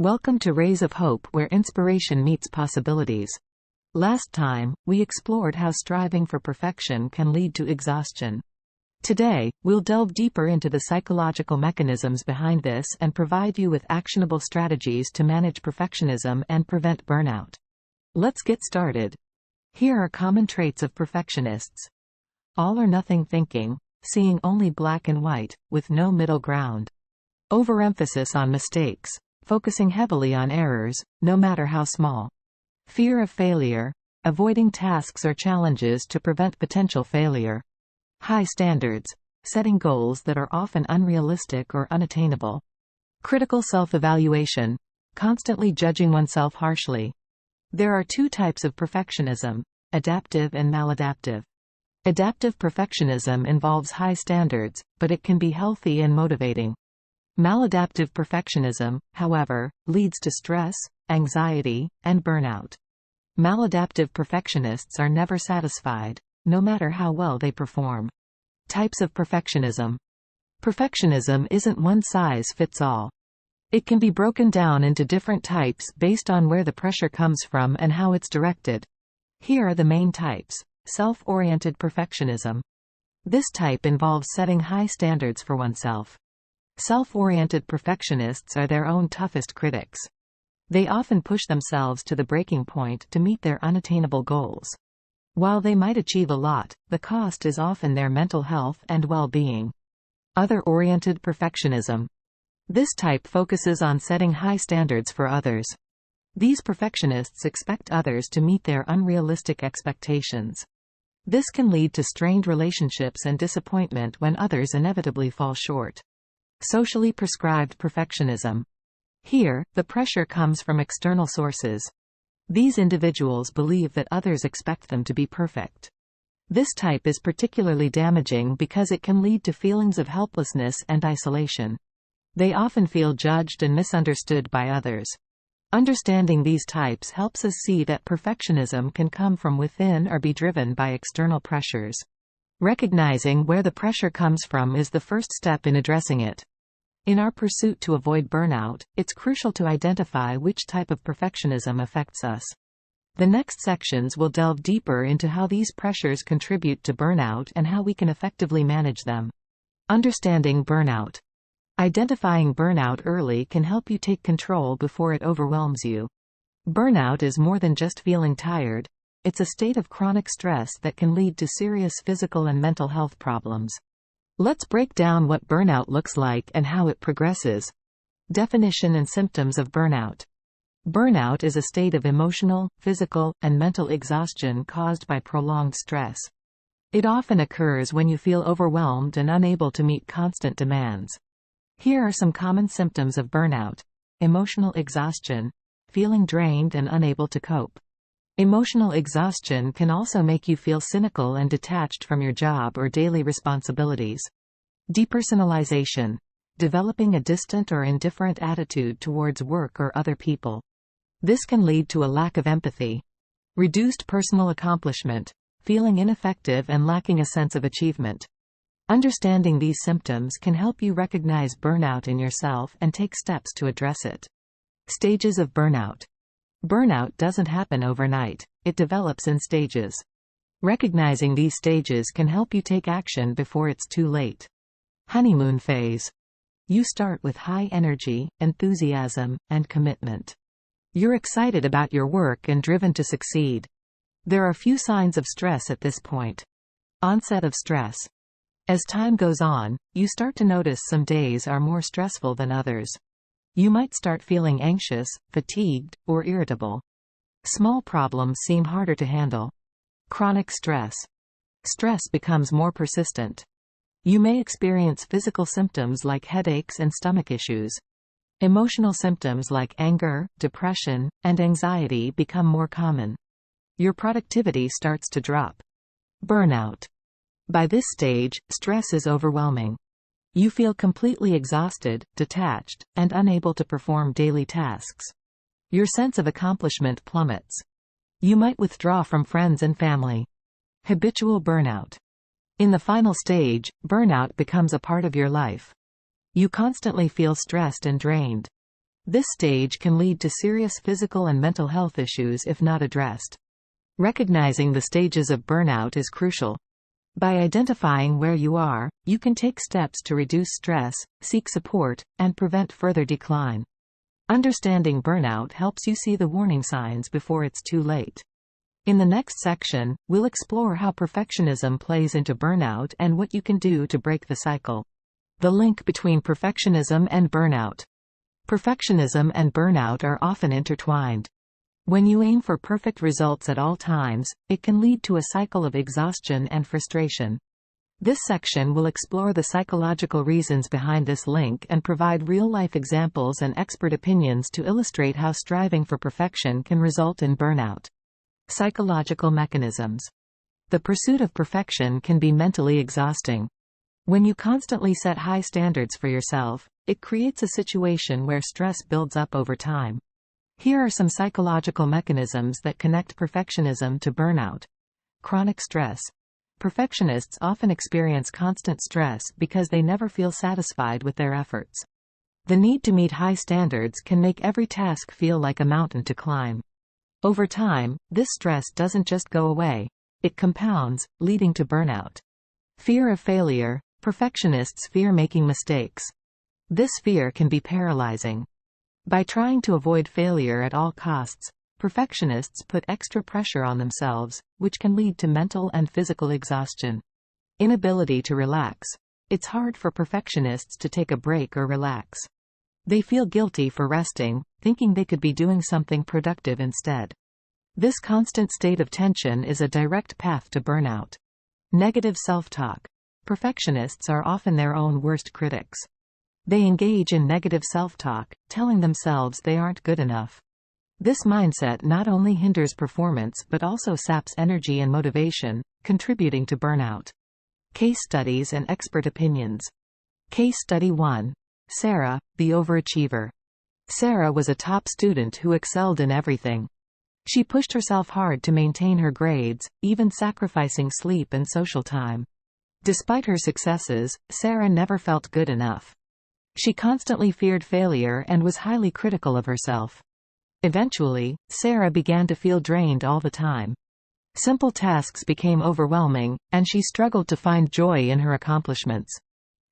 Welcome to Rays of Hope, where inspiration meets possibilities. Last time, we explored how striving for perfection can lead to exhaustion. Today, we'll delve deeper into the psychological mechanisms behind this and provide you with actionable strategies to manage perfectionism and prevent burnout. Let's get started. Here are common traits of perfectionists. All or nothing thinking, seeing only black and white, with no middle ground. Overemphasis on mistakes, focusing heavily on errors, no matter how small. Fear of failure, avoiding tasks or challenges to prevent potential failure. High standards, setting goals that are often unrealistic or unattainable. Critical self-evaluation, constantly judging oneself harshly. There are two types of perfectionism, adaptive and maladaptive. Adaptive perfectionism involves high standards, but it can be healthy and motivating. Maladaptive perfectionism, however, leads to stress, anxiety, and burnout. Maladaptive perfectionists are never satisfied, no matter how well they perform. Types of perfectionism. Perfectionism isn't one size fits all. It can be broken down into different types based on where the pressure comes from and how it's directed. Here are the main types. Self-oriented perfectionism. This type involves setting high standards for oneself. Self-oriented perfectionists are their own toughest critics. They often push themselves to the breaking point to meet their unattainable goals. While they might achieve a lot, the cost is often their mental health and well-being. Other-oriented perfectionism. This type focuses on setting high standards for others. These perfectionists expect others to meet their unrealistic expectations. This can lead to strained relationships and disappointment when others inevitably fall short. Socially prescribed perfectionism. Here, the pressure comes from external sources. These individuals believe that others expect them to be perfect. This type is particularly damaging because it can lead to feelings of helplessness and isolation. They often feel judged and misunderstood by others. Understanding these types helps us see that perfectionism can come from within or be driven by external pressures. Recognizing where the pressure comes from is the first step in addressing it. In our pursuit to avoid burnout, it's crucial to identify which type of perfectionism affects us. The next sections will delve deeper into how these pressures contribute to burnout and how we can effectively manage them. Understanding burnout. Identifying burnout early can help you take control before it overwhelms you. Burnout is more than just feeling tired. It's a state of chronic stress that can lead to serious physical and mental health problems. Let's break down what burnout looks like and how it progresses. Definition and symptoms of burnout. Burnout is a state of emotional, physical, and mental exhaustion caused by prolonged stress. It often occurs when you feel overwhelmed and unable to meet constant demands. Here are some common symptoms of burnout. Emotional exhaustion. Feeling drained and unable to cope. Emotional exhaustion can also make you feel cynical and detached from your job or daily responsibilities. Depersonalization. Developing a distant or indifferent attitude towards work or other people. This can lead to a lack of empathy. Reduced personal accomplishment. Feeling ineffective and lacking a sense of achievement. Understanding these symptoms can help you recognize burnout in yourself and take steps to address it. Stages of burnout. Burnout doesn't happen overnight. It develops in stages. Recognizing these stages can help you take action before it's too late. Honeymoon phase. You start with high energy, enthusiasm, and commitment. You're excited about your work and driven to succeed. There are few signs of stress at this point. Onset of stress. As time goes on, you start to notice some days are more stressful than others. You might start feeling anxious, fatigued, or irritable. Small problems seem harder to handle. Chronic stress. Stress becomes more persistent. You may experience physical symptoms like headaches and stomach issues. Emotional symptoms like anger, depression, and anxiety become more common. Your productivity starts to drop. Burnout. By this stage, stress is overwhelming. You feel completely exhausted, detached, and unable to perform daily tasks. Your sense of accomplishment plummets. You might withdraw from friends and family. Habitual burnout. In the final stage, burnout becomes a part of your life. You constantly feel stressed and drained. This stage can lead to serious physical and mental health issues if not addressed. Recognizing the stages of burnout is crucial. By identifying where you are, you can take steps to reduce stress, seek support, and prevent further decline. Understanding burnout helps you see the warning signs before it's too late. In the next section, we'll explore how perfectionism plays into burnout and what you can do to break the cycle. The link between perfectionism and burnout. Perfectionism and burnout are often intertwined. When you aim for perfect results at all times, it can lead to a cycle of exhaustion and frustration. This section will explore the psychological reasons behind this link and provide real-life examples and expert opinions to illustrate how striving for perfection can result in burnout. Psychological mechanisms. The pursuit of perfection can be mentally exhausting. When you constantly set high standards for yourself, it creates a situation where stress builds up over time. Here are some psychological mechanisms that connect perfectionism to burnout. Chronic stress. Perfectionists often experience constant stress because they never feel satisfied with their efforts. The need to meet high standards can make every task feel like a mountain to climb. Over time, this stress doesn't just go away. It compounds, leading to burnout. Fear of failure. Perfectionists fear making mistakes. This fear can be paralyzing. By trying to avoid failure at all costs, perfectionists put extra pressure on themselves, which can lead to mental and physical exhaustion. Inability to relax. It's hard for perfectionists to take a break or relax. They feel guilty for resting, thinking they could be doing something productive instead. This constant state of tension is a direct path to burnout. Negative self-talk. Perfectionists are often their own worst critics. They engage in negative self-talk, telling themselves they aren't good enough. This mindset not only hinders performance but also saps energy and motivation, contributing to burnout. Case studies and expert opinions. Case study 1. Sarah, the overachiever. Sarah was a top student who excelled in everything. She pushed herself hard to maintain her grades, even sacrificing sleep and social time. Despite her successes, Sarah never felt good enough. She constantly feared failure and was highly critical of herself. Eventually, Sarah began to feel drained all the time. Simple tasks became overwhelming, and she struggled to find joy in her accomplishments.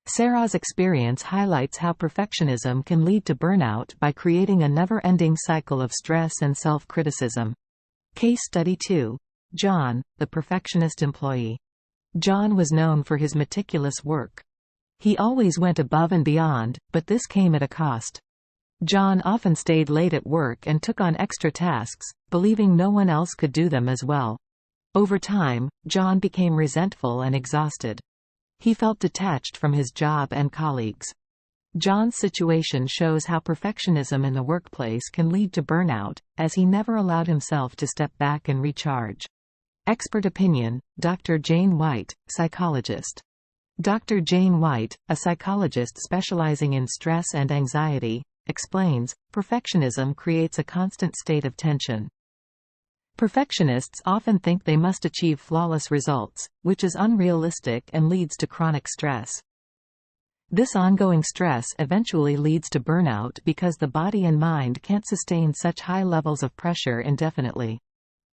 Sarah's experience highlights how perfectionism can lead to burnout by creating a never-ending cycle of stress and self-criticism. Case study 2. John, the perfectionist employee. John was known for his meticulous work. He always went above and beyond, but this came at a cost. John often stayed late at work and took on extra tasks, believing no one else could do them as well. Over time, John became resentful and exhausted. He felt detached from his job and colleagues. John's situation shows how perfectionism in the workplace can lead to burnout, as he never allowed himself to step back and recharge. Expert opinion. Dr. Jane White, psychologist. Dr. Jane White, a psychologist specializing in stress and anxiety, explains, perfectionism creates a constant state of tension. Perfectionists often think they must achieve flawless results, which is unrealistic and leads to chronic stress. This ongoing stress eventually leads to burnout because the body and mind can't sustain such high levels of pressure indefinitely.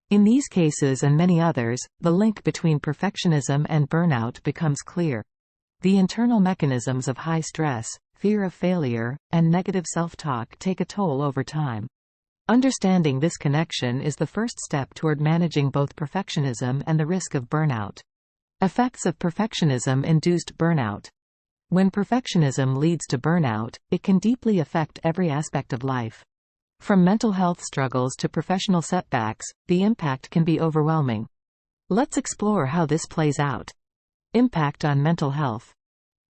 In these cases and many others, the link between perfectionism and burnout becomes clear. The internal mechanisms of high stress, fear of failure, and negative self-talk take a toll over time. Understanding this connection is the first step toward managing both perfectionism and the risk of burnout. Effects of perfectionism-induced burnout. When perfectionism leads to burnout, it can deeply affect every aspect of life. From mental health struggles to professional setbacks, the impact can be overwhelming. Let's explore how this plays out. Impact on mental health.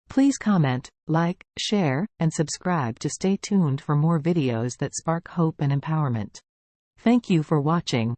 Please comment, like, share, and subscribe to stay tuned for more videos that spark hope and empowerment. Thank you for watching.